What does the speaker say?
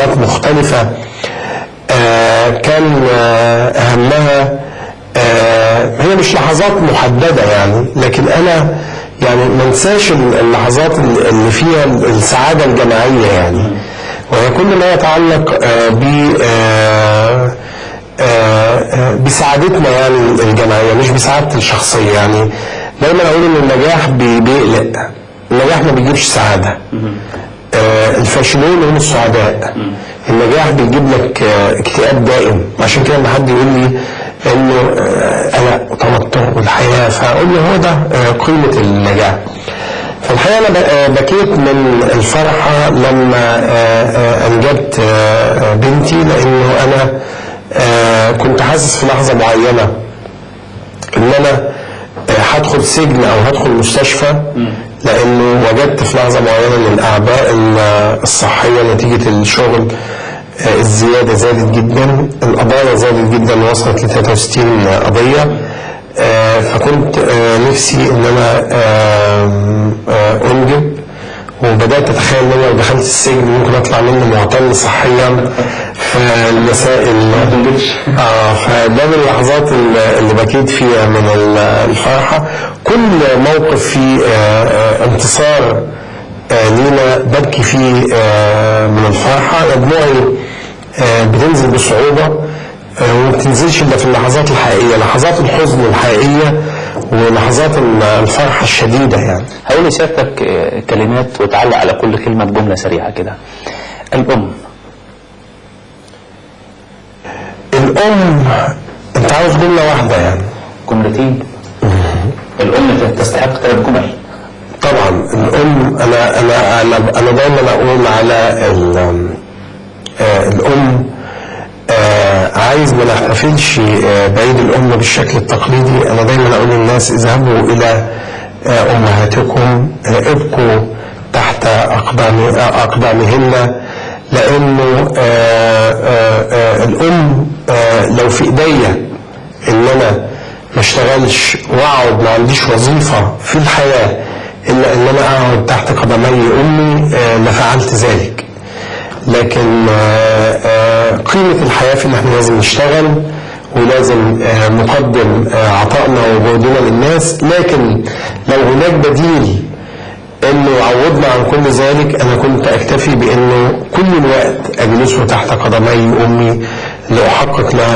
لحظات مختلفة كان أهمها هي مش لحظات محددة يعني، لكن أنا يعني ما انساش اللحظات اللي فيها السعادة الجماعية يعني، وهي كل ما يتعلق بسعادتنا يعني الجماعية مش بسعادتي الشخصية. يعني دايما أقول إن النجاح بيقلق، النجاح ما بيجيبش سعادة. الفاشلون هم السعداء. النجاح بيجيب لك اكتئاب دائم. عشان كده لما حد يقول لي انه قلق وتوتر والحياه، فاقول له هو ده قيمه النجاح. فالحقيقه انا بكيت من الفرحه لما انجبت بنتي، لانه انا كنت حاسس في لحظه معينه ان انا هدخل سجن او هدخل مستشفى، لانه وجدت في لحظه معينه ان الاعباء الصحيه نتيجه الشغل الزياده زادت جدا، القضايا زادت جدا وصلت ل 63 قضيه. فكنت نفسي ان انا انجب، وبدات اتخيل ان انا لو دخلت السجن ممكن اطلع منه معتل صحيا. فالمسائل فده من اللحظات اللي بكيت فيها من الفرحه. كل موقف فيه انتصار لينا ببكي فيه من الفرحه. دموعي بتنزل بصعوبه وما بتنزلش الا في اللحظات الحقيقيه، لحظات الحزن الحقيقيه ولحظات الفرحه الشديده يعني. هقول لسيادتك كلمات وتعلق على كل كلمه بجمله سريعه كده. الام انت عاوز جمله واحده يعني؟ جملتين. الام تستحق 3 جمل. طبعا الام، انا دايما اقول على الام عايز ما نحتفلش بعيد الام بالشكل التقليدي. انا دايما اقول للناس اذهبوا الى امهاتكم، ابقوا تحت اقدامهن، لانه الام لو في ايديا ان انا ما اشتغلش واقعد ما عنديش وظيفه في الحياه الا ان انا اقعد تحت قدمي امي لفعلت ذلك. لكن قيمه الحياه في ان احنا لازم نشتغل ولازم نقدم عطائنا وجهدنا للناس، لكن لو هناك بديل انه يعوضنا عن كل ذلك انا كنت اكتفي بانه كل الوقت اجلسه تحت قدمي امي لاحقق لها